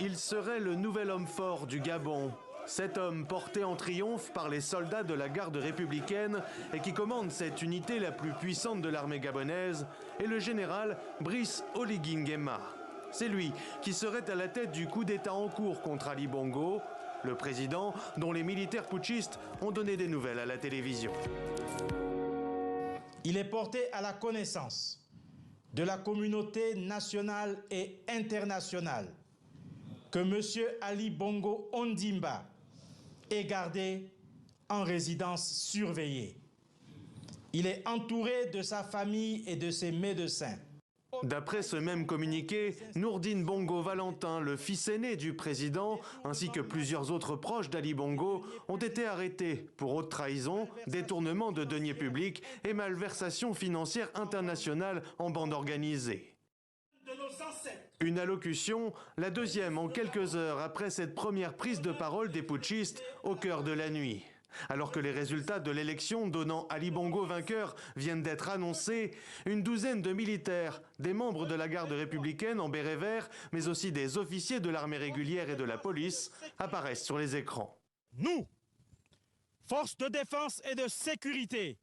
Il serait le nouvel homme fort du Gabon. Cet homme porté en triomphe par les soldats de la garde républicaine et qui commande cette unité la plus puissante de l'armée gabonaise est le général Brice Oligui Nguema. C'est lui qui serait à la tête du coup d'État en cours contre Ali Bongo, le président dont les militaires putschistes ont donné des nouvelles à la télévision. Il est porté à la connaissance de la communauté nationale et internationale que M. Ali Bongo Ondimba est gardé en résidence surveillée. Il est entouré de sa famille et de ses médecins. D'après ce même communiqué, Nourdine Bongo Valentin, le fils aîné du président, ainsi que plusieurs autres proches d'Ali Bongo, ont été arrêtés pour haute trahison, détournement de deniers publics et malversation financière internationale en bande organisée. Une allocution, la deuxième en quelques heures après cette première prise de parole des putschistes au cœur de la nuit. Alors que les résultats de l'élection donnant Ali Bongo vainqueur viennent d'être annoncés, une douzaine de militaires, des membres de la garde républicaine en béret vert, mais aussi des officiers de l'armée régulière et de la police, apparaissent sur les écrans. Nous, forces de défense et de sécurité,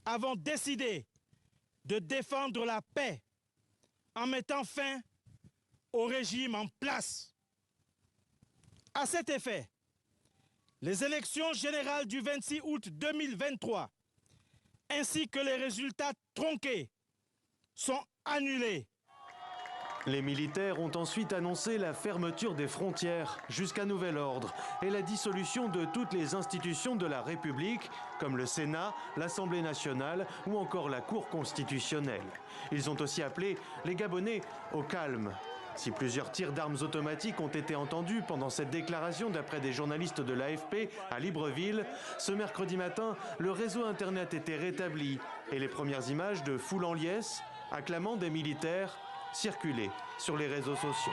avons décidé de défendre la paix en mettant fin au régime en place. À cet effet, les élections générales du 26 août 2023, ainsi que les résultats tronqués, sont annulés. Les militaires ont ensuite annoncé la fermeture des frontières jusqu'à nouvel ordre et la dissolution de toutes les institutions de la République, comme le Sénat, l'Assemblée nationale ou encore la Cour constitutionnelle. Ils ont aussi appelé les Gabonais au calme. Si plusieurs tirs d'armes automatiques ont été entendus pendant cette déclaration d'après des journalistes de l'AFP à Libreville, ce mercredi matin, le réseau Internet était rétabli et les premières images de foules en liesse, acclamant des militaires, circulaient sur les réseaux sociaux.